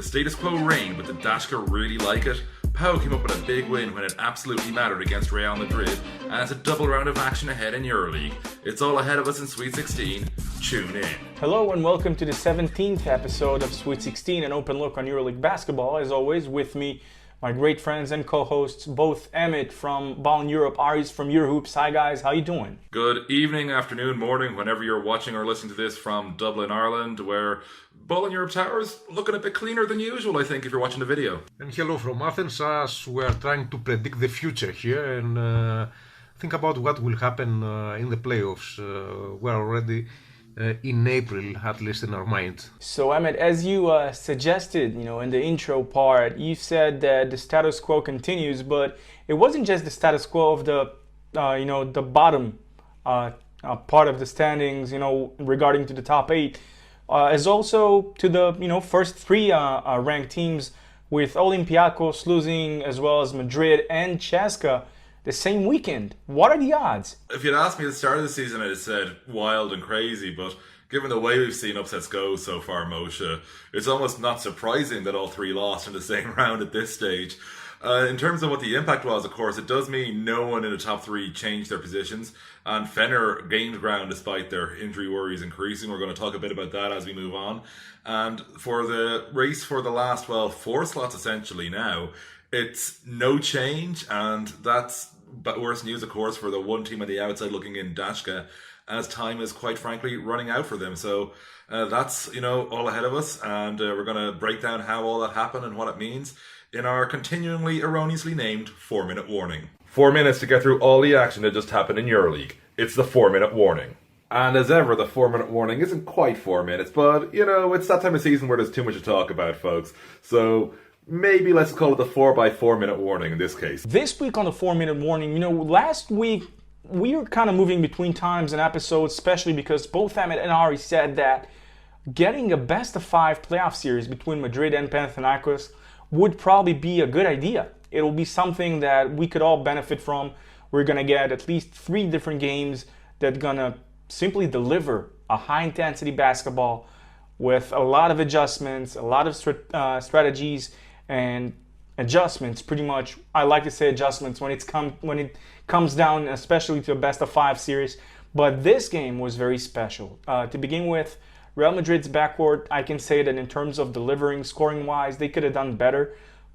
status quo reigned, but did Dashka really like it? Pau came up with a big win when it absolutely mattered against Real Madrid, and it's a double round of action ahead in EuroLeague. It's all ahead of us in Sweet 16. Tune in. Hello and welcome to the 17th episode of Sweet 16, an open look on EuroLeague basketball. As always, with me, my great friends and co-hosts, both Emmett from Ball in Europe, Aris from EuroHoops. Hi guys, how you doing? Good evening, afternoon, morning, whenever you're watching or listening to this from Dublin, Ireland, where Ball in Europe Tower's looking a bit cleaner than usual, I think, if you're watching the video. And hello from Athens, as we are trying to predict the future here and think about what will happen in the playoffs. We're already in April, at least in our mind. So Emmett, as you suggested, in the intro part, you said that the status quo continues, but it wasn't just the status quo of the, the bottom part of the standings, regarding to the top 8, as also to the, first 3 ranked teams, with Olympiacos losing, as well as Madrid and CSKA the same weekend. What are the odds? If you'd asked me at the start of the season, I'd have said wild and crazy, but given the way we've seen upsets go so far, Moshe, it's almost not surprising that all 3 lost in the same round at this stage. In terms of what the impact was, of course, it does mean no one in the top 3 changed their positions, and Fener gained ground despite their injury worries increasing. We're going to talk a bit about that as we move on. And for the race for the last, 4 slots essentially now, it's no change, and that's worse news, of course, for the one team on the outside looking in, Dashka, as time is quite frankly running out for them. So that's, all ahead of us, and we're going to break down how all that happened and what it means in our continually erroneously named 4-minute warning. 4 minutes to get through all the action that just happened in EuroLeague. It's the 4-minute warning. And as ever, the 4-minute warning isn't quite 4 minutes, but, it's that time of season where there's too much to talk about, folks. So maybe let's call it the 4x4 minute warning in this case. This week on the 4-minute warning, last week we were kind of moving between times and episodes, especially because both Emmett and Ari said that getting a best of 5 playoff series between Madrid and Panathinaikos would probably be a good idea. It'll be something that we could all benefit from. We're going to get at least 3 different games that are going to simply deliver a high-intensity basketball with a lot of adjustments, a lot of strategies and adjustments. Pretty much, I like to say adjustments when it comes down, especially to a best of 5 series. But this game was very special. To begin with, Real Madrid's backcourt, I can say that in terms of delivering, scoring-wise, they could have done better.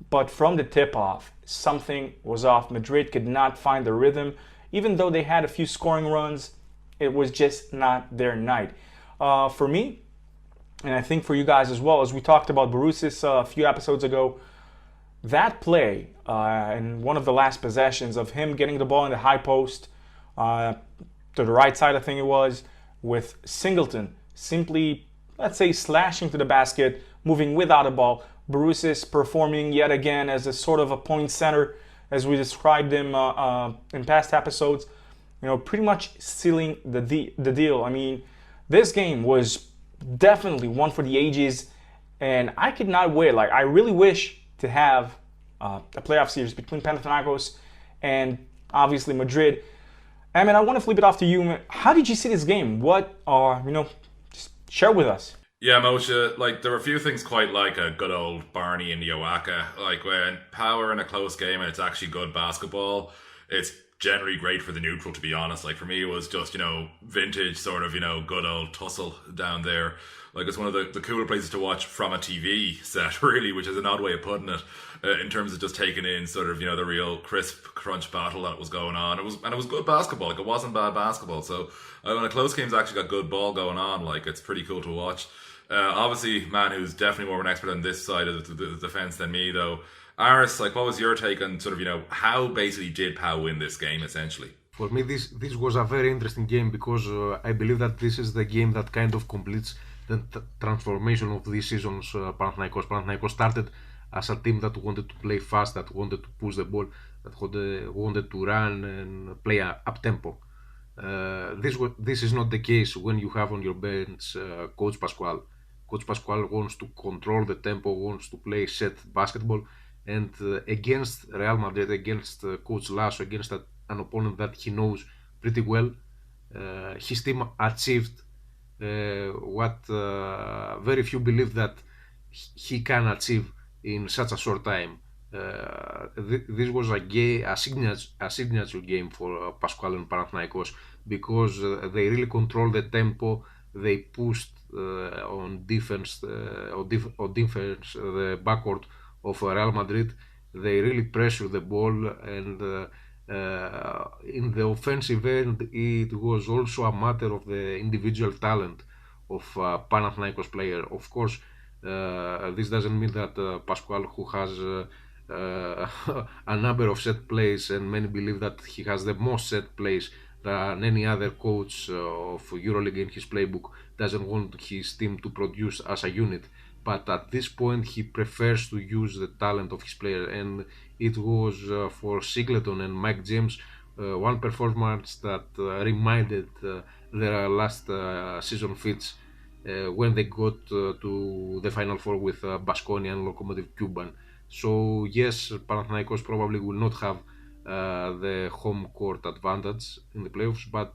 But from the tip-off, something was off. Madrid could not find the rhythm. Even though they had a few scoring runs, it was just not their night. For me, and I think for you guys as well, as we talked about Borussia a few episodes ago, that play in one of the last possessions of him getting the ball in the high post to the right side, I think it was, with Singleton simply, let's say, slashing to the basket, moving without a ball. Borussia performing yet again as a sort of a point center, as we described him in past episodes. Pretty much sealing the deal. I mean, this game was definitely one for the ages, and I could not wait. I really wish to have a playoff series between Panathinaikos and obviously Madrid. I mean, I want to flip it off to you. How did you see this game? What just share with us. Yeah, Moshe, there were a few things quite like a good old Barney and Yoaka. When power in a close game and it's actually good basketball, it's generally great for the neutral, to be honest. For me, it was just, vintage sort of, good old tussle down there. It's one of the cooler places to watch from a TV set, really, which is an odd way of putting it, in terms of just taking in sort of, the real crisp crunch battle that was going on. It was good basketball. It wasn't bad basketball. So when a close game's actually got good ball going on, it's pretty cool to watch. Obviously, man who's definitely more of an expert on this side of the defense than me, though. Aris, what was your take on sort of, how basically did Pau win this game, essentially? For me, this was a very interesting game because I believe that this is the game that kind of completes the transformation of this season's Panathinaikos. Panathinaikos started as a team that wanted to play fast, that wanted to push the ball, that wanted to run and play up-tempo. This is not the case when you have on your bench Coach Pascual. Coach Pascual wants to control the tempo, wants to play set basketball, and against Real Madrid, against Coach Lasso, against an opponent that he knows pretty well, his team achieved what very few believe, that he can achieve in such a short time. This was a signature game for Pascual and Panathinaikos because they really controlled the tempo. They pushed on defense, the backcourt of Real Madrid. They really pressured the ball, and in the offensive end, it was also a matter of the individual talent of Panathinaikos player. Of course, this doesn't mean that Pascual, who has a number of set plays, and many believe that he has the most set plays than any other coach of EuroLeague in his playbook, doesn't want his team to produce as a unit. But at this point, he prefers to use the talent of his player, and it was for Singleton and Mike James one performance that reminded their last season fits when they got to the Final Four with Baskonia and Lokomotiv Kuban. So yes, Panathinaikos probably will not have the home court advantage in the playoffs, but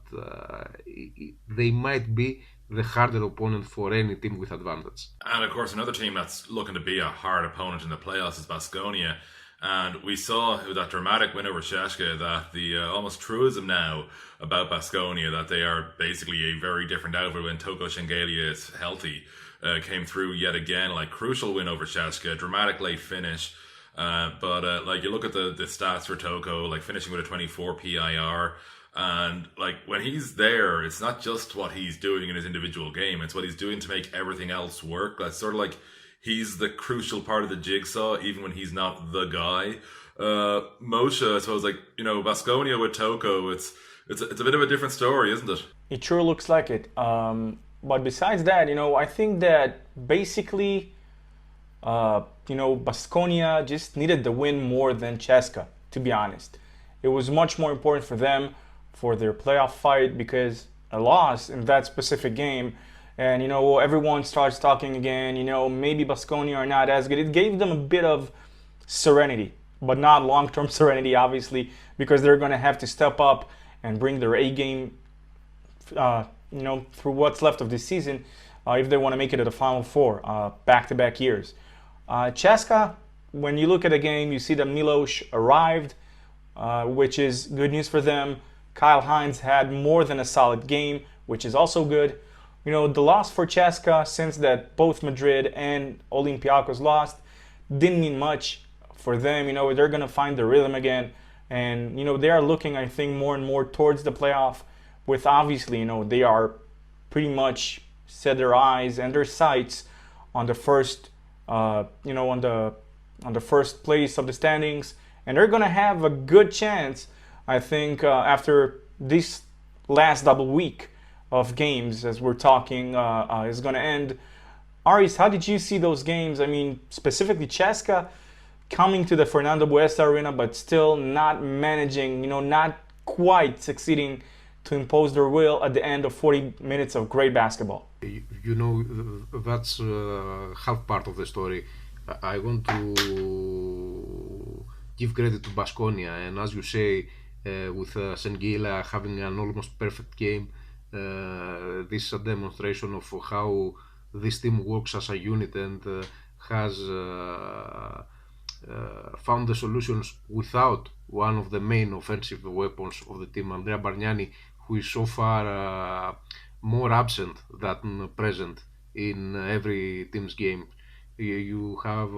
they might be the harder opponent for any team with advantage. And of course, another team that's looking to be a hard opponent in the playoffs is Baskonia. And we saw with that dramatic win over Sheshka that the almost truism now about Baskonia, that they are basically a very different outfit when Toko Shengelia is healthy, came through yet again. Like, crucial win over Sheshka, dramatic late finish. But like, you look at the stats for Toko, like finishing with a 24 PIR. And like, when he's there, it's not just what he's doing in his individual game, it's what he's doing to make everything else work. That's sort of like, he's the crucial part of the jigsaw, even when he's not the guy. Moshe, I suppose, like, you know, Baskonia with Toko, it's a bit of a different story, isn't it? It sure looks like it. But besides that, you know, I think that basically, you know, Baskonia just needed the win more than Ceska, to be honest. It was much more important for them, for their playoff fight, because a loss in that specific game, and, you know, everyone starts talking again, you know, maybe Baskonia are not as good. It gave them a bit of serenity, but not long-term serenity, obviously, because they're going to have to step up and bring their A game, you know, through what's left of this season, if they want to make it to the Final Four, back-to-back years. Ceska, when you look at the game, you see that Milos arrived, which is good news for them. Kyle Hines had more than a solid game, which is also good. You know, the loss for Ceska, since that both Madrid and Olympiacos lost, didn't mean much for them. You know, they're going to find their rhythm again. And, you know, they are looking, I think, more and more towards the playoff, with obviously, you know, they are pretty much set their eyes and their sights on the first, you know, on the first place of the standings. And they're going to have a good chance, I think, after this last double week of games, as we're talking, is going to end. Aris, how did you see those games? I mean, specifically Ceska coming to the Fernando Buesa Arena, but still not managing, you know, not quite succeeding to impose their will at the end of 40 minutes of great basketball. You know, that's half part of the story. I want to give credit to Baskonia, and as you say, with Sengila having an almost perfect game, this is a demonstration of how this team works as a unit and has found the solutions without one of the main offensive weapons of the team, Andrea Bargnani, who is so far more absent than present in every team's game. You have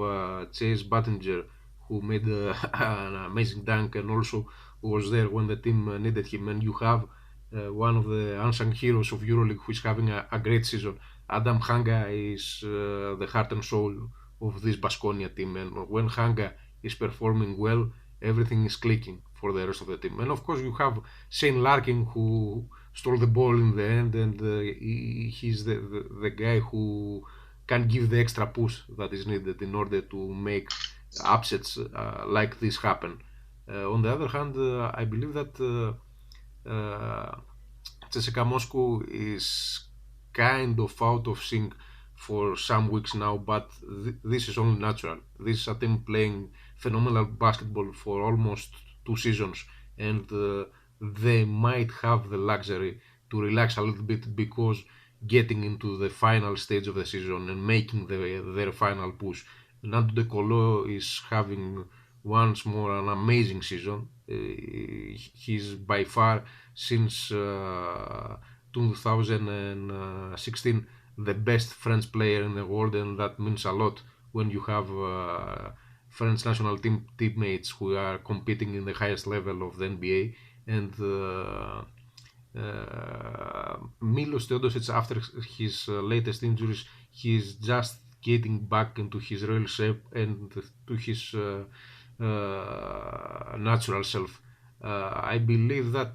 Chase Battinger, who made an amazing dunk and also was there when the team needed him, and you have one of the unsung heroes of EuroLeague who is having a great season. Adam Hanga is the heart and soul of this Baskonia team, and when Hanga is performing well, everything is clicking for the rest of the team. And of course you have Shane Larkin, who stole the ball in the end, and he's the guy who can give the extra push that is needed in order to make upsets like this happen. On the other hand, I believe that CSKA Moscow is kind of out of sync for some weeks now, but this is only natural. This is a team playing phenomenal basketball for almost 2 seasons, and they might have the luxury to relax a little bit, because getting into the final stage of the season and making their final push. Nando De Colo is having once more an amazing season. He's by far since 2016 the best French player in the world, and that means a lot when you have French national team teammates who are competing in the highest level of the NBA. And Milos Teodosic, after his latest injuries, he's just getting back into his real shape and to his natural self. I believe that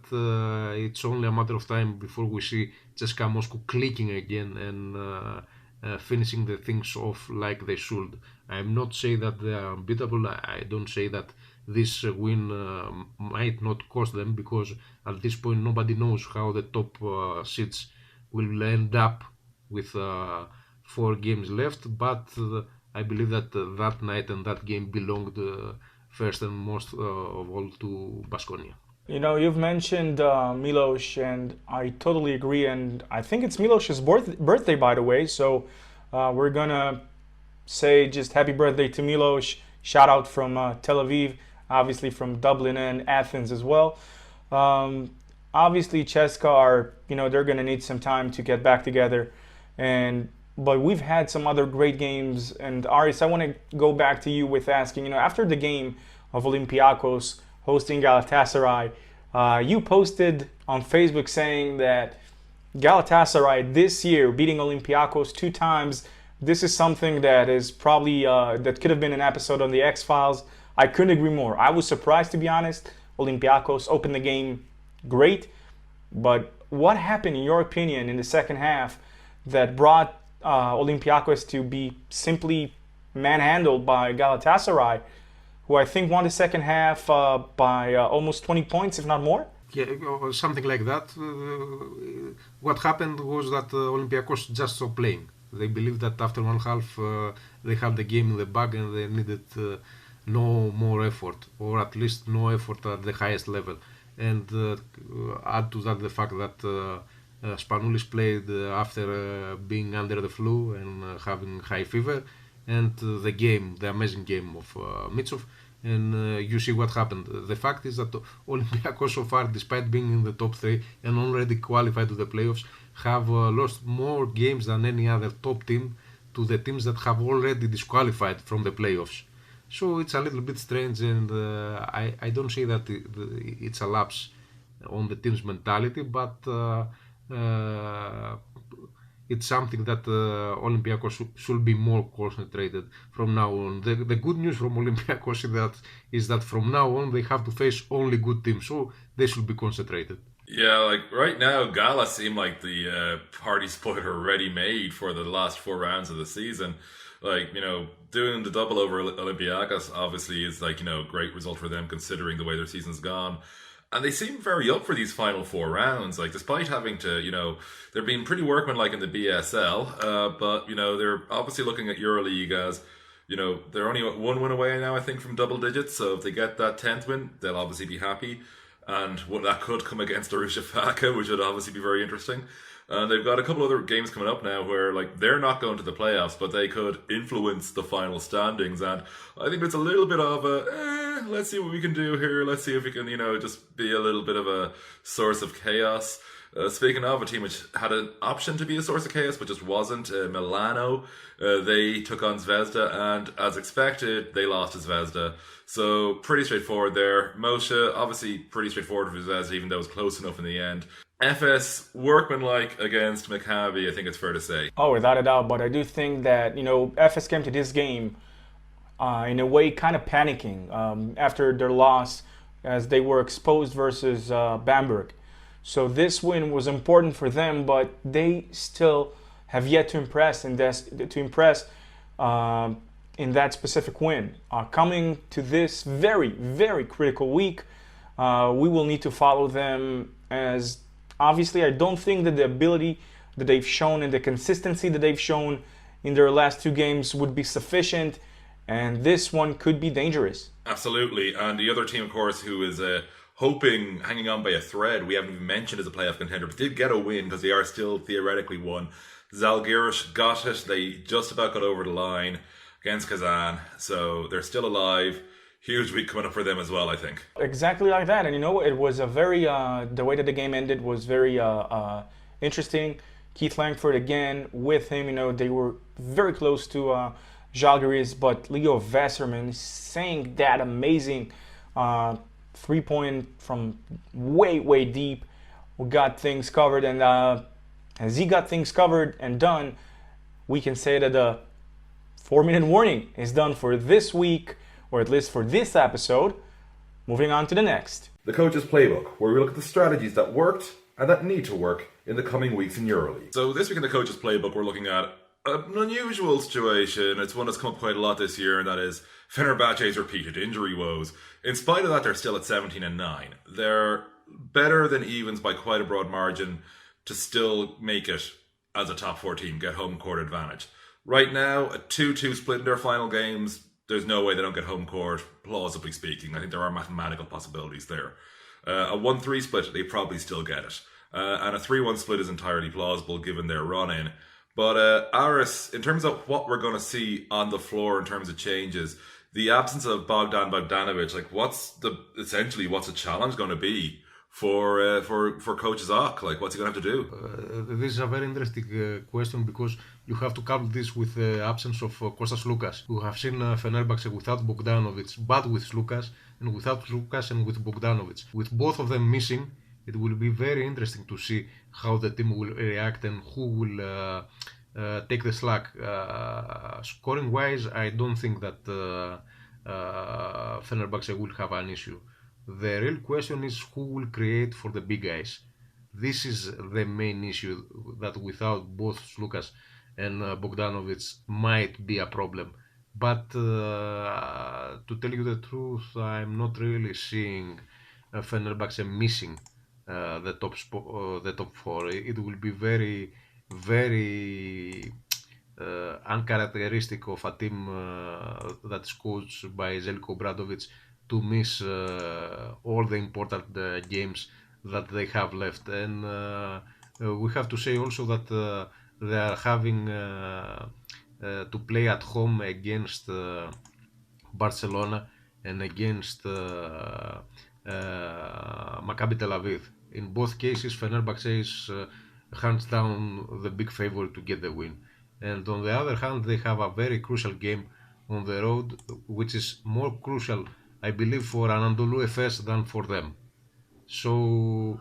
it's only a matter of time before we see CSKA Moscow clicking again and finishing the things off like they should. I'm not saying that they are unbeatable. I don't say that this win might not cost them, because at this point nobody knows how the top seeds will end up with 4 games left. But I believe that that night and that game belonged first and most of all to Baskonia. You know, you've mentioned Milos, and I totally agree. And I think it's Milos's birthday, by the way. So we're going to say just happy birthday to Milos. Shout out from Tel Aviv, obviously from Dublin and Athens as well. Obviously, CSKA are, they're going to need some time to get back together. But we've had some other great games. And Aris, I want to go back to you with asking, after the game of Olympiacos hosting Galatasaray, you posted on Facebook saying that Galatasaray this year beating Olympiacos 2 times, this is something that is probably, that could have been an episode on the X-Files. I couldn't agree more. I was surprised, to be honest. Olympiacos opened the game great. But what happened, in your opinion, in the second half that brought Olympiacos to be simply manhandled by Galatasaray, who I think won the second half by almost 20 points, if not more? Yeah, something like that. What happened was that Olympiacos just stopped playing. They believed that after one half they had the game in the bag and they needed no more effort, or at least no effort at the highest level. And add to that the fact that Spanoulis played after being under the flu and having high fever, and the amazing game of Mitsov. And you see what happened. The fact is that Olympiacos so far, despite being in the top 3 and already qualified to the playoffs, have lost more games than any other top team to the teams that have already disqualified from the playoffs. So it's a little bit strange, and I don't say that it's a lapse on the team's mentality, but it's something that Olympiacos should be more concentrated from now on. The good news from Olympiacos is that from now on they have to face only good teams, so they should be concentrated. Yeah, like right now, Gala seem like the party spoiler ready-made for the last 4 rounds of the season. Like, doing the double over Olympiacos obviously is like, a great result for them considering the way their season's gone. And they seem very up for these final 4 rounds, like despite having to, they're being pretty workmanlike in the BSL, but, they're obviously looking at EuroLeague as, they're only 1 win away now, I think, from double digits. So if they get that 10th win, they'll obviously be happy. And that could come against Darussafaka, which would obviously be very interesting. And they've got a couple other games coming up now where, like, they're not going to the playoffs, but they could influence the final standings. And I think it's a little bit of let's see what we can do here. Let's see if we can, just be a little bit of a source of chaos. Speaking of a team which had an option to be a source of chaos, but just wasn't, Milano, they took on Zvezda, and as expected, they lost to Zvezda. So pretty straightforward there. Moshe, obviously pretty straightforward for Zvezda, even though it was close enough in the end. FS, workmanlike against Maccabi, I think it's fair to say. Oh, without a doubt, but I do think that, FS came to this game in a way kind of panicking after their loss, as they were exposed versus Bamberg. So this win was important for them, but they still have yet to impress in that specific win. Coming to this very, very critical week, we will need to follow them, as obviously I don't think that the ability that they've shown and the consistency that they've shown in their last 2 games would be sufficient, and this one could be dangerous. Absolutely, and the other team, of course, who is hoping, hanging on by a thread, we haven't even mentioned as a playoff contender, but did get a win because they are still theoretically one. Zalgiris got it. They just about got over the line against Kazan, so they're still alive. Huge week coming up for them as well, I think. Exactly like that. And you know, it was a very, the way that the game ended was very interesting. Keith Langford again with him, you know, they were very close to Žalgiris, but Leo Wasserman saying that amazing 3-point from way deep. We got things covered, and as he got things covered and done, we can say that the 4-minute warning is done for this week, or at least for this episode. Moving on to the next. The Coach's Playbook, where we look at the strategies that worked and that need to work in the coming weeks in EuroLeague. So this week in the Coach's Playbook, we're looking at an unusual situation. It's one that's come up quite a lot this year, and that is Fenerbahce's repeated injury woes. In spite of that, they're still at 17-9. They're better than evens by quite a broad margin to still make it as a top 4 team, get home court advantage. Right now, a 2-2 split in their final games. There's no way they don't get home court, plausibly speaking. I think there are mathematical possibilities there. A 1-3 split, they probably still get it. And a 3-1 split is entirely plausible given their run-in. But Aris, in terms of what we're going to see on the floor in terms of changes, the absence of Bogdan Bogdanovic, like what's the challenge going to be for Coach Zoc? Like, what's he going to have to do? This is a very interesting question, because you have to couple this with the absence of Kostas Lukas. We have seen Fenerbahce without Bogdanovic, but with Lukas, and without Lukas and with Bogdanovic. With both of them missing, it will be very interesting to see how the team will react and who will take the slack. Scoring wise, I don't think that Fenerbahce will have an issue. The real question is who will create for the big guys. This is the main issue, that without both Lukas and Bogdanovic might be a problem. But to tell you the truth, I'm not really seeing Fenerbahce missing the top 4. It will be very uncharacteristic of a team that's coached by Zeljko Obradovic to miss all the important games that they have left. And we have to say also that they are having to play at home against Barcelona and against Maccabi Tel Aviv. In both cases, Fenerbahce is hands down the big favorite to get the win. And on the other hand, they have a very crucial game on the road, which is more crucial, I believe, for Anadolu Efes than for them. So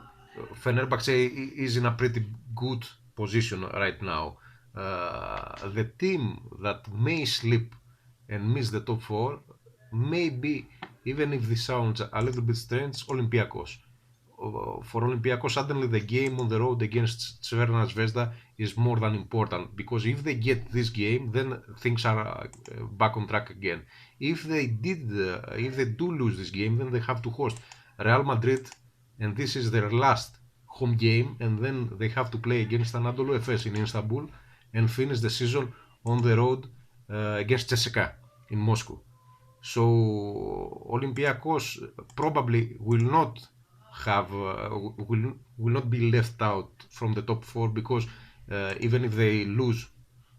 Fenerbahce is in a pretty good position right now. The team that may slip and miss the top 4 may be, even if this sounds a little bit strange, Olympiacos. For Olympiacos, suddenly the game on the road against Crvena Zvezda is more than important, because if they get this game, then things are back on track again. If they do lose this game, then they have to host Real Madrid, and this is their last home game, and then they have to play against Anadolu Efes in Istanbul and finish the season on the road against CSKA in Moscow. So Olympiacos probably will not be left out from the top 4, because even if they lose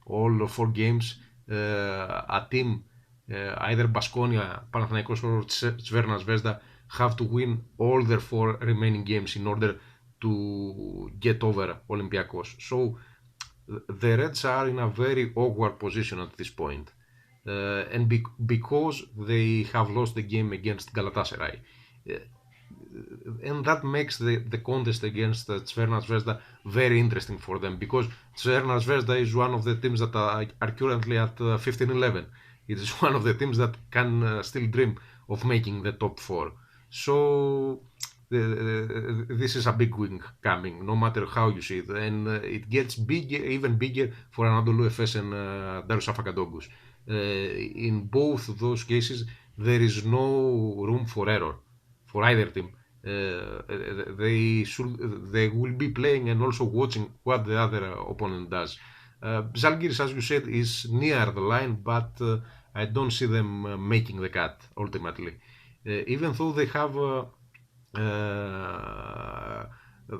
all 4 games, a team, either Baskonia, Panathinaikos or Crvena Zvezda, have to win all their 4 remaining games in order to get over Olympiacos. So the Reds are in a very awkward position at this point, and because they have lost the game against Galatasaray. And that makes the contest against Crvena Zvezda very interesting for them, because Crvena Zvezda is one of the teams that are currently at 15-11. It is one of the teams that can still dream of making the top 4. So this is a big win coming, no matter how you see it, and it gets bigger, even bigger for Anadolu Efes and Darussafakatoglu. In both of those cases, there is no room for error for either team. They will be playing and also watching what the other opponent does. Žalgiris, as you said, is near the line, but I don't see them making the cut ultimately. Even though they have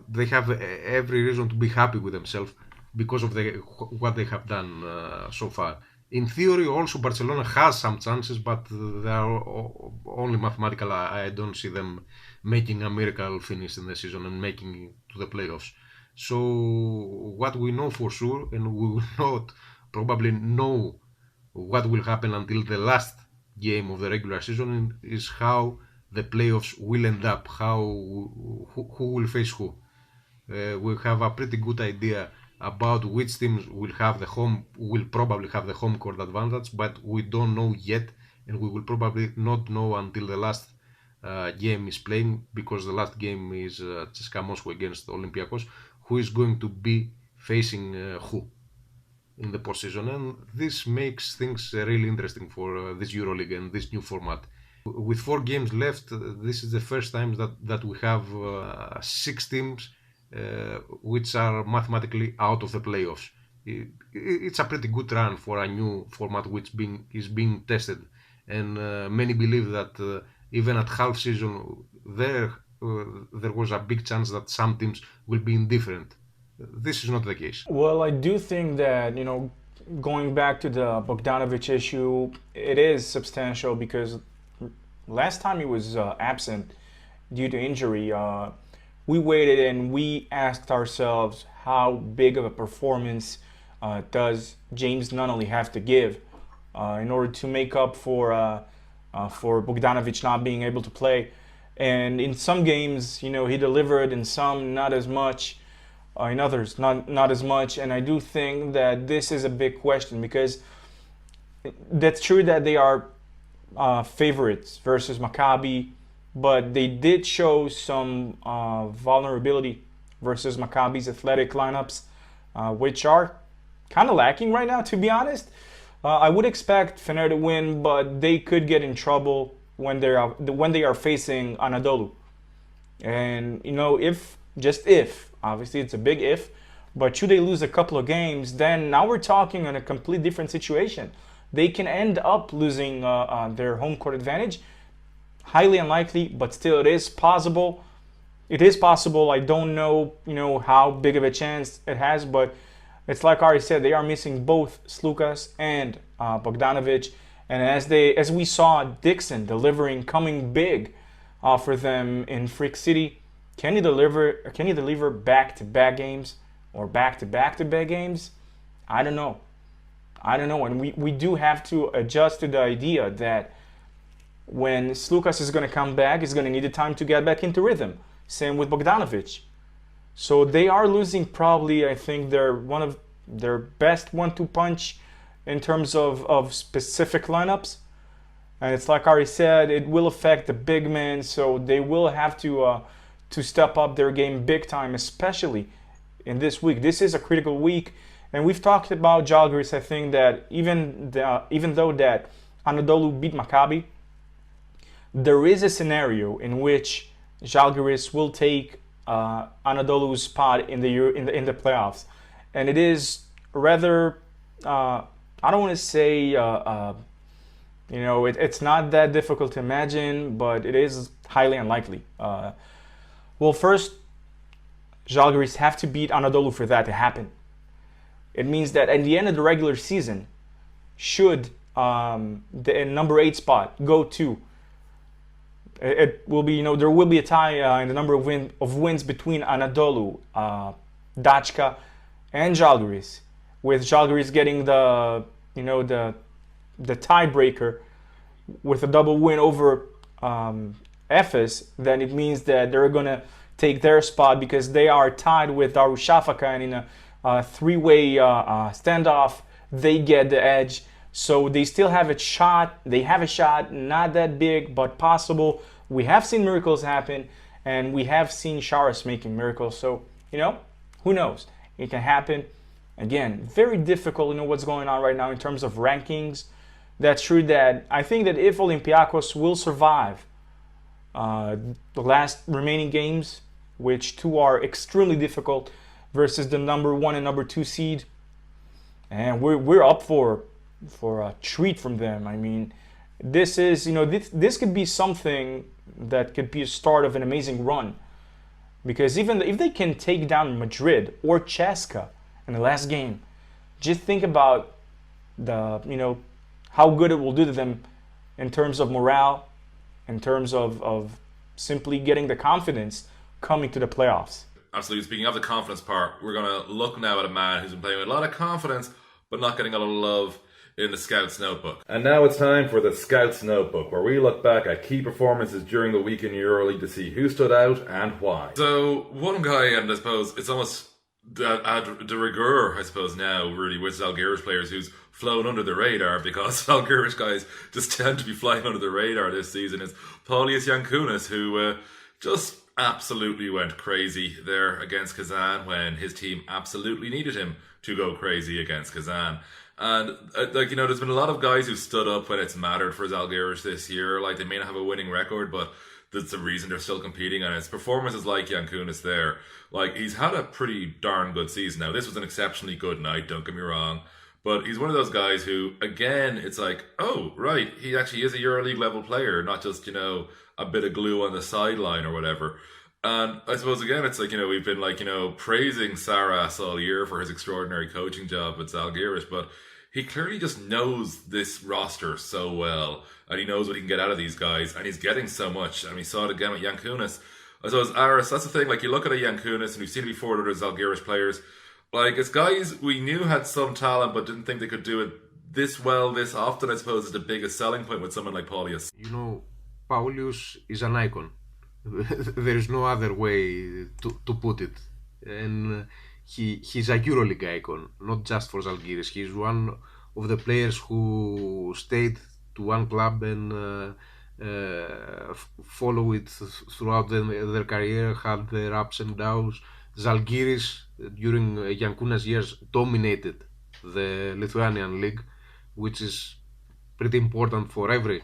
they have every reason to be happy with themselves because of what they have done so far. In theory, also Barcelona has some chances, but they are only mathematical. I don't see them making a miracle finish in the season and making it to the playoffs. So what we know for sure, and we will not probably know what will happen until the last game of the regular season, is how the playoffs will end up, who will face who. We have a pretty good idea about which teams will probably have the home court advantage, but we don't know yet, and we will probably not know until the last game is playing, because the last game is CSKA Moscow against Olympiacos, who is going to be facing who in the postseason, and this makes things really interesting for this EuroLeague and this new format. With 4 games left, this is the first time that we have 6 teams which are mathematically out of the playoffs. It's a pretty good run for a new format which is being tested, and many believe that even at half season there was a big chance that some teams will be indifferent. This is not the case. Well, I do think that, going back to the Bogdanovic issue, it is substantial because last time he was absent due to injury, we waited and we asked ourselves how big of a performance does James Nunnally have to give in order to make up for Bogdanovic not being able to play. And in some games, he delivered, in some not as much, in others not as much. And I do think that this is a big question, because that's true that they are favorites versus Maccabi, but they did show some vulnerability versus Maccabi's athletic lineups, which are kind of lacking right now, to be honest. I would expect Fener to win, but they could get in trouble when they are facing Anadolu. And if obviously it's a big if, but should they lose a couple of games, then now we're talking on a complete different situation. They can end up losing their home court advantage. Highly unlikely, but still it is possible. It is possible. I don't know, how big of a chance it has, but it's like Ari said, they are missing both Slukas and Bogdanovic. And as we saw Dixon coming big for them in Freak City, can he deliver back-to-back games or back-to-back-to-back games? I don't know. And we do have to adjust to the idea that when Slukas is going to come back, he's going to need the time to get back into rhythm. Same with Bogdanovic. So they are losing probably, I think, one of their best 1-2 punch in terms of specific lineups. And it's like Ari said, it will affect the big men, so they will have to step up their game big time, especially in this week. This is a critical week, and we've talked about Žalgiris. I think that even though that Anadolu beat Maccabi, there is a scenario in which Žalgiris will take Anadolu's spot in the playoffs, and it is rather I don't want to say it's not that difficult to imagine, but it is highly unlikely. Well, first, Žalgiris have to beat Anadolu for that to happen. It means that at the end of the regular season, should the number 8 spot go to, it will be, there will be a tie in the number of wins between Anadolu, Dachka, and Žalgiris, with Žalgiris getting the tiebreaker with a double win over Efes. Then it means that they're gonna take their spot because they are tied with Darussafaka, and in a three-way standoff, they get the edge. So they still have a shot. They have a shot, not that big, but possible. We have seen miracles happen, and we have seen Sharas making miracles. So, who knows? It can happen. Again, very difficult to know what's going on right now in terms of rankings. That's true that I think that if Olympiacos will survive the last remaining games, which two are extremely difficult, versus the number 1 and number 2 seed, and we're up for a treat from them. I mean, this is this could be something that could be a start of an amazing run. Because even if they can take down Madrid or Cheska in the last game, just think about how good it will do to them in terms of morale, in terms of simply getting the confidence coming to the playoffs. Absolutely. Speaking of the confidence part, we're going to look now at a man who's been playing with a lot of confidence, but not getting a lot of love in the Scouts Notebook. And now it's time for the Scouts Notebook, where we look back at key performances during the week in EuroLeague to see who stood out and why. So, one guy, and I suppose it's almost de rigueur, I suppose now, really, with Zalgiris players who's flown under the radar, because Zalgiris guys just tend to be flying under the radar this season, is Paulius Jankūnas, who just absolutely went crazy there against Kazan when his team absolutely needed him to go crazy against Kazan. And there's been a lot of guys who stood up when it's mattered for Zalgiris this year. Like, they may not have a winning record, but that's the reason they're still competing. And it's performances like Jankūnas there. Like, he's had a pretty darn good season. Now, this was an exceptionally good night, don't get me wrong. But he's one of those guys who, again, it's like, oh, right, he actually is a EuroLeague level player, not just, a bit of glue on the sideline or whatever. And I suppose, again, it's like, we've been praising Saras all year for his extraordinary coaching job at Zalgiris, but he clearly just knows this roster so well, and he knows what he can get out of these guys, and he's getting so much. And we saw it again with Jankūnas. I suppose, Aris, that's the thing, you look at a Jankūnas, and we've seen it before with other Zalgiris players, it's guys we knew had some talent, but didn't think they could do it this well, this often, I suppose, is the biggest selling point with someone like Paulius. Paulius is an icon. There is no other way to put it. And he's a EuroLeague icon, not just for Zalgiris. He's one of the players who stayed to one club and follow it throughout their career, had their ups and downs. Zalgiris, during Jankūnas years, dominated the Lithuanian league, which is pretty important for every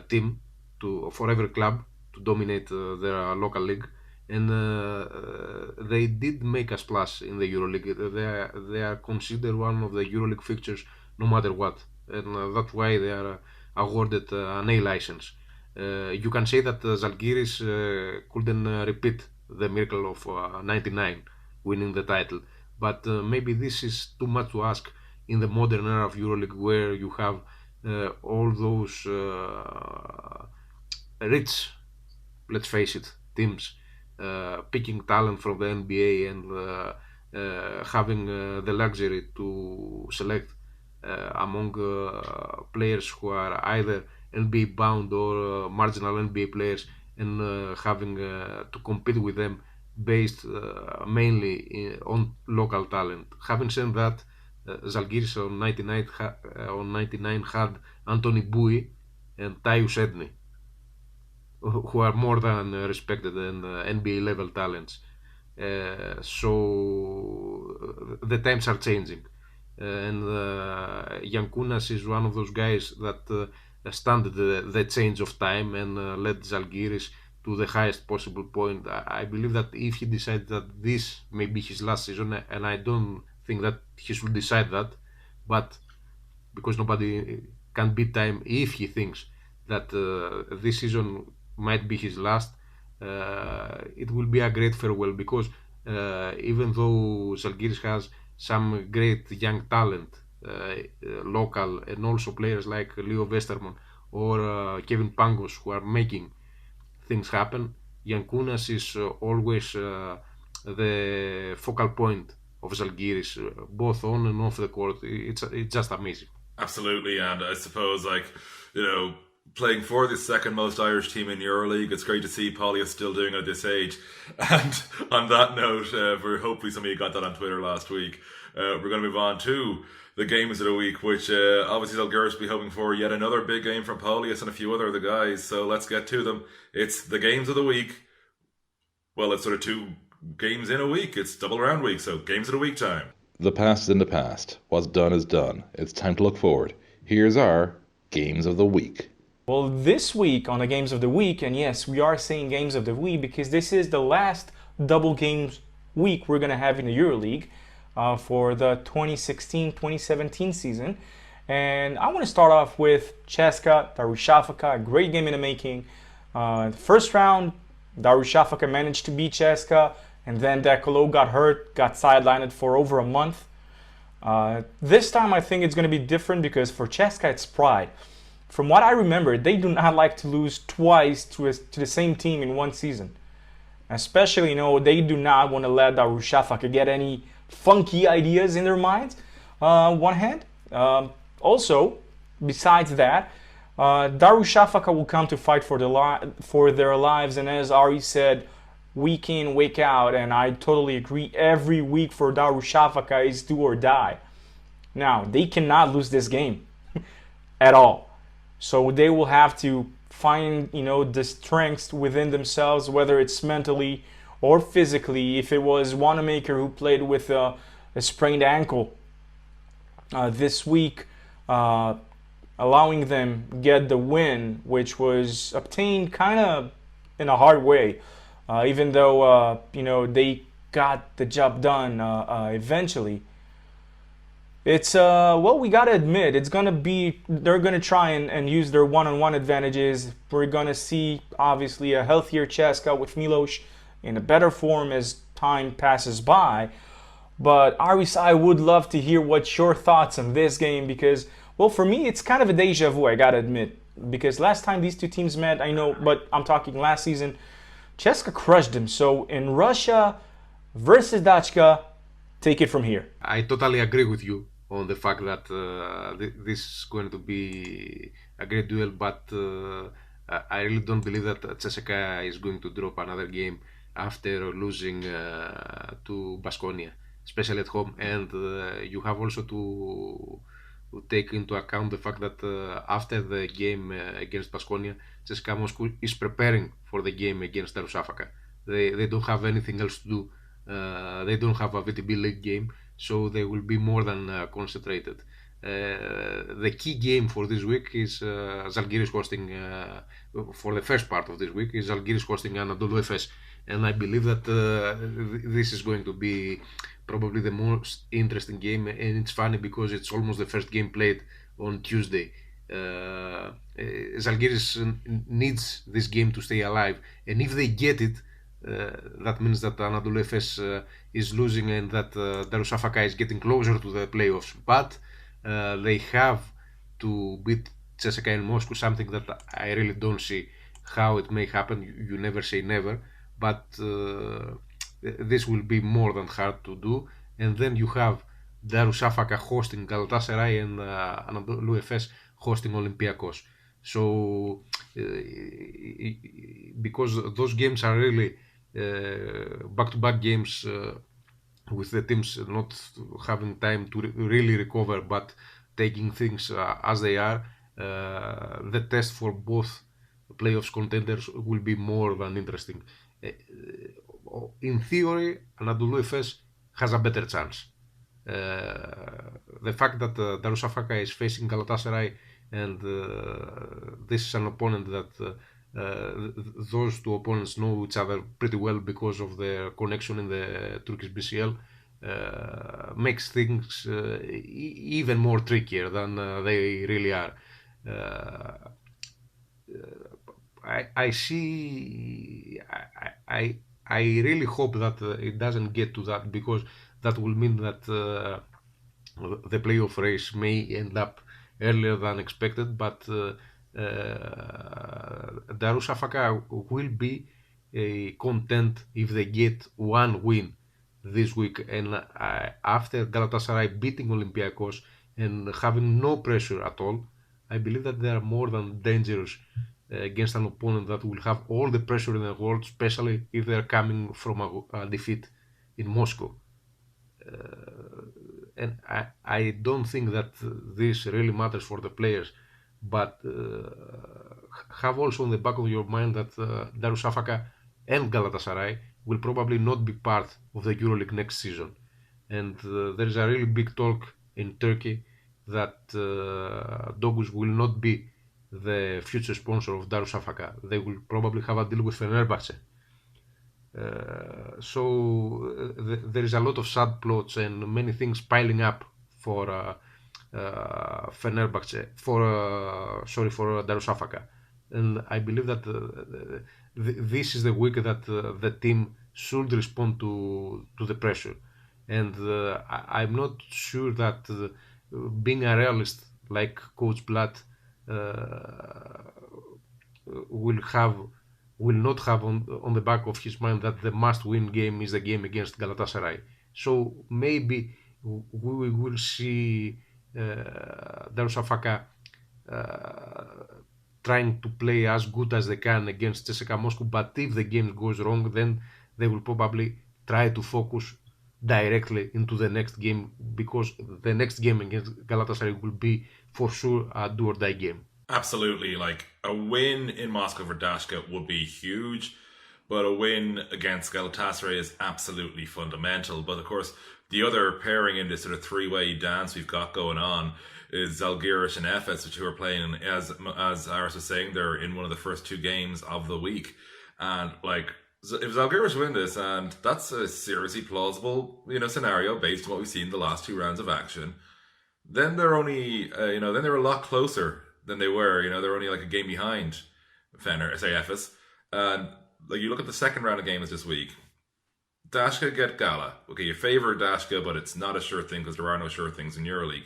team, for every club to dominate their local league. And they did make a splash in the EuroLeague. They are considered one of the EuroLeague fixtures no matter what, and that's why they are awarded an A license. You can say that Zalgiris couldn't repeat the miracle of '99 winning the title, but maybe this is too much to ask in the modern era of EuroLeague, where you have all those rich, let's face it, teams picking talent from the NBA and having the luxury to select among players who are either NBA bound or marginal NBA players, and having to compete with them based mainly on local talent. Having said that, Zalgiris on 99 had Anthony Boui and Tyus Edney, who are more than respected and NBA level talents. So the times are changing, and Jankūnas is one of those guys that stand the change of time and led Zalgiris to the highest possible point. I believe that if he decides that this may be his last season, and I don't think that he should decide that, but because nobody can beat time, if he thinks that this season might be his last, it will be a great farewell, because even though Zalgiris has some great young talent, local, and also players like Leo Westerman or Kevin Pangos who are making things happen, Jankūnas is always the focal point of Zalgiris, both on and off the court. It's just amazing. Absolutely, and I suppose playing for the second most Irish team in EuroLeague, it's great to see Paulius still doing it at this age. And on that note, hopefully some of you got that on Twitter last week, we're going to move on to the games of the week, which obviously Zalgiris will be hoping for yet another big game from Paulius and a few other guys. So let's get to them. It's the games of the week. Well, it's sort of 2 games in a week. It's double round week, so games of the week time. The past is in the past. What's done is done. It's time to look forward. Here's our games of the week. Well, this week on the games of the week, and yes, we are saying games of the week because this is the last double games week we're going to have in the EuroLeague for the 2016-2017 season. And I want to start off with Cheska Darushavka, a great game in the making. First round, Darussafaka managed to beat CSKA, and then Dekolo got hurt, got sidelined for over a month. This time I think it's going to be different because for CSKA it's pride. From what I remember, they do not like to lose twice to the same team in one season. Especially, they do not want to let Darussafaka get any funky ideas in their minds, on one hand. Also, besides that, Darussafaka will come to fight for their lives, and as Ari said, week in, week out, and I totally agree, every week for Darussafaka is do or die. Now, they cannot lose this game at all. So they will have to find, the strengths within themselves, whether it's mentally or physically. If it was Wanamaker who played with a sprained ankle this week, allowing them get the win, which was obtained kind of in a hard way, even though they got the job done eventually. It's we gotta admit, they're gonna try and use their one-on-one advantages. We're gonna see obviously a healthier CSKA with Milos in a better form as time passes by. But Aris, I would love to hear what's your thoughts on this game, because, well, for me it's kind of a deja vu, I gotta admit, because last time these two teams met, I know, but I'm talking last season, CSKA crushed them. So in Russia versus Dachka, take it from here. I totally agree with you on the fact that this is going to be a great duel, but I really don't believe that CSKA is going to drop another game after losing to Baskonia, especially at home. And you have also to take into account the fact that after the game against Baskonia, CSKA Moscow is preparing for the game against Darussafaka. They don't have anything else to do. They don't have a VTB League game, so they will be more than concentrated. The key game for this week is Zalgiris hosting, for the first part of this week, is Zalgiris hosting Anadolu Efes. And I believe that this is going to be probably the most interesting game. And it's funny because it's almost the first game played on Tuesday. Zalgiris needs this game to stay alive. And if they get it, that means that Anadolu Efes is losing and that Darussafaka is getting closer to the playoffs. But they have to beat CSKA in Moscow, something that I really don't see how it may happen. You never say never, but this will be more than hard to do. And then you have Darussafaka hosting Galatasaray and Anadolu Efes hosting Olympiacos. So because those games are really back-to-back games with the teams not having time to really recover but taking things as they are, the test for both playoffs contenders will be more than interesting. In theory, Anadolu Efes has a better chance. The fact that Darussafaka is facing Galatasaray and this is an opponent that those two opponents know each other pretty well because of their connection in the Turkish BCL, makes things even more trickier than they really are. I really hope that it doesn't get to that, because that will mean that the playoff race may end up earlier than expected, but Darussafaka will be content if they get one win this week, and after Galatasaray beating Olympiacos and having no pressure at all, I believe that they are more than dangerous against an opponent that will have all the pressure in the world, especially if they are coming from a defeat in Moscow. And I don't think that this really matters for the players, but have also in the back of your mind that Darussafaka and Galatasaray will probably not be part of the EuroLeague next season. And there is a really big talk in Turkey that Dogus will not be the future sponsor of Darussafaka. They will probably have a deal with Fenerbahce. So there is a lot of sad plots and many things piling up for Fenerbahce, for Darussafaka. and I believe that this is the week that the team should respond to the pressure. And I'm not sure that being a realist like Coach Blatt will not have on the back of his mind that the must-win game is the game against Galatasaray. So maybe we will see Darusafaka trying to play as good as they can against CSKA Moscow, but if the game goes wrong, then they will probably try to focus directly into the next game, because the next game against Galatasaray will be for sure a do or die game. Absolutely. Like, a win in Moscow for Dashka would be huge, but a win against Galatasaray is absolutely fundamental. But of course, the other pairing in this sort of three-way dance we've got going on is Zalgiris and Efes, which are playing, as Aris was saying, they're in one of the first two games of the week. And like, if Zalgiris win this, and that's a seriously plausible, scenario based on what we've seen the last two rounds of action, then they're only, then they're a lot closer than they were. They're only like a game behind Efes. And like, you look at the second round of games this week, Dashka get Gala. Okay, you favour Dashka, but it's not a sure thing because there are no sure things in EuroLeague.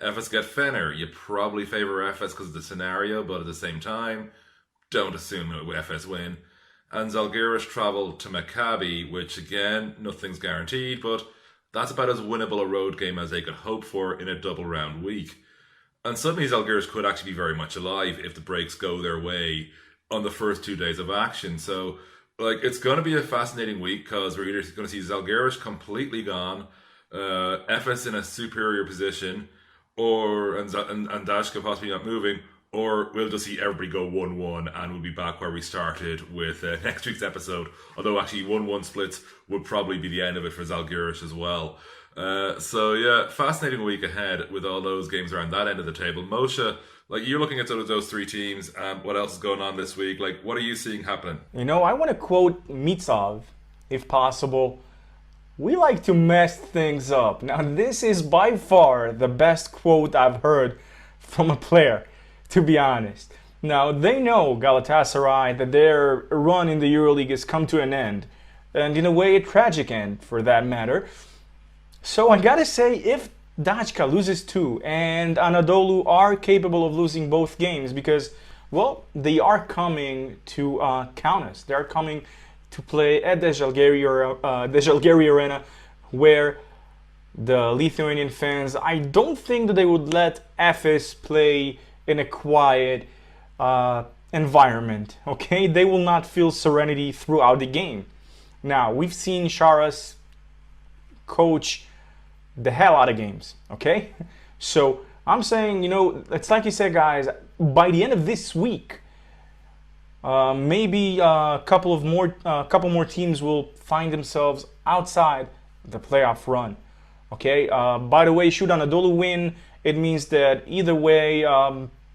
Efes get Fener. You probably favour Efes because of the scenario, but at the same time, don't assume Efes win. And Zalgiris travel to Maccabi, which again, nothing's guaranteed, but that's about as winnable a road game as they could hope for in a double round week. And suddenly Zalgiris could actually be very much alive if the breaks go their way on the first 2 days of action. So, like, it's going to be a fascinating week because we're either going to see Zalgiris completely gone, Efes in a superior position, and Dashka possibly not moving, or we'll just see everybody go 1-1 and we'll be back where we started with next week's episode. Although actually 1-1 splits would probably be the end of it for Zalgiris as well. So yeah, fascinating week ahead with all those games around that end of the table. Moshe, like, you're looking at those three teams and what else is going on this week. Like, what are you seeing happening? I want to quote Mitsov, if possible. We like to mess things up. Now, this is by far the best quote I've heard from a player, to be honest. Now, they know Galatasaray, that their run in the EuroLeague has come to an end. And in a way, a tragic end, for that matter. So I gotta say, if Dachka loses two, and Anadolu are capable of losing both games, because, well, they are coming to Kaunas. They're coming to play at the Zalgiris Arena, where the Lithuanian fans, I don't think that they would let Efes play in a quiet environment, okay? They will not feel serenity throughout the game. Now, we've seen Sharas coach the hell out of games, okay? So I'm saying, it's like you said, guys, by the end of this week, maybe a couple more teams will find themselves outside the playoff run, okay? By the way, should Anadolu win, it means that either way,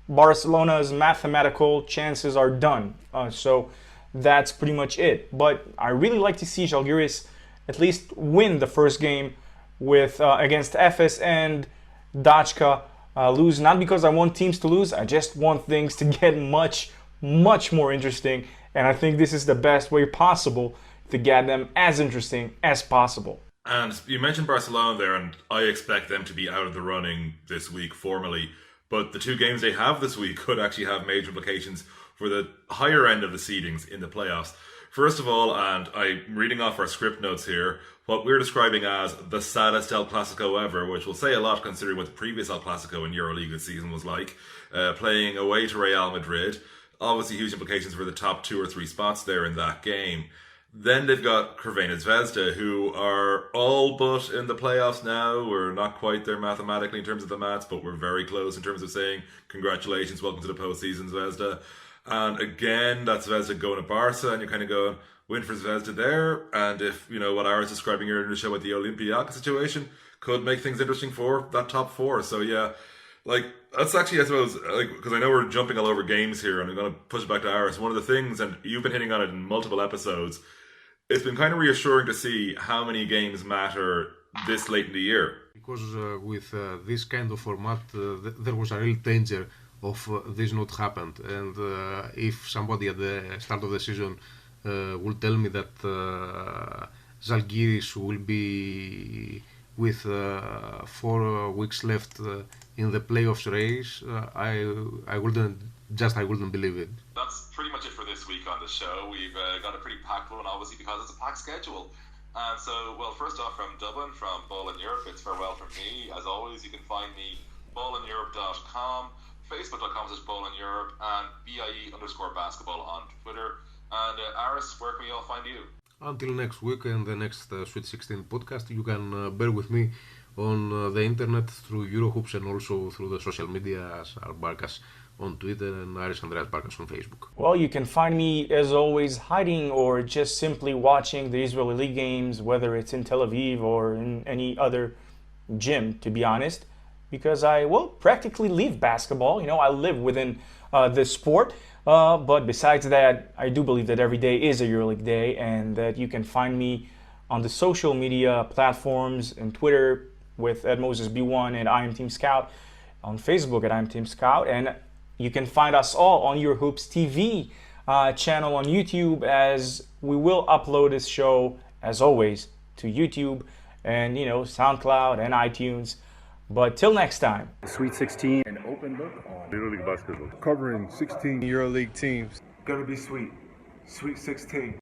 Barcelona's mathematical chances are done. So that's pretty much it. But I really like to see Zalgiris at least win the first game with against Efes, and Dachka lose. Not because I want teams to lose, I just want things to get much more interesting, and I think this is the best way possible to get them as interesting as possible. And you mentioned Barcelona there, and I expect them to be out of the running this week formally, but the two games they have this week could actually have major implications for the higher end of the seedings in the playoffs. First of all, and I'm reading off our script notes here, what we're describing as the saddest El Clasico ever, which will say a lot considering what the previous El Clasico in EuroLeague this season was like, playing away to Real Madrid. Obviously huge implications for the top 2 or 3 spots there in that game. Then they've got Crvena Zvezda, who are all but in the playoffs now. We're not quite there mathematically in terms of the maths, but we're very close in terms of saying congratulations, welcome to the postseason, Zvezda. And again, that's Zvezda going to Barca, and you're kind of going, win for Zvezda there. And if, what I was describing earlier in the show with the Olympiacos situation, could make things interesting for that top 4. So yeah, like, that's actually, I suppose, because I know we're jumping all over games here, and I'm going to push it back to Aris. One of the things, and you've been hitting on it in multiple episodes, it's been kind of reassuring to see how many games matter this late in the year. Because with this kind of format, there was a real danger of this not happened. And if somebody at the start of the season will tell me that Zalgiris will be with 4 weeks left in the playoffs race, I wouldn't believe it. That's pretty much it for this week on the show. We've got a pretty packed one, obviously, because it's a packed schedule. So, well, first off, from Dublin, from Ball in Europe, it's farewell from me. As always, you can find me ballineurope.com, facebook.com/ballineurope, and BIE_basketball on Twitter. And Aris, where can we all find you? Until next week and the next Sweet 16 podcast, you can bear with me on the internet through EuroHoops and also through the social media as Barkas on Twitter and Aris Andreas Barkas on Facebook. Well, you can find me, as always, hiding or just simply watching the Israeli League games, whether it's in Tel Aviv or in any other gym, to be honest, because I will practically leave basketball. You know, I live within this sport. But besides that, I do believe that every day is a EuroLeague day, and that you can find me on the social media platforms and Twitter with @MosesB1 and I Am Team Scout, on Facebook at I Am Team Scout, and you can find us all on EuroHoops TV channel on YouTube, as we will upload this show, as always, to YouTube and, you know, SoundCloud and iTunes. But till next time. Sweet 16. An open look on EuroLeague basketball. covering 16 EuroLeague teams. Gonna be sweet. Sweet 16.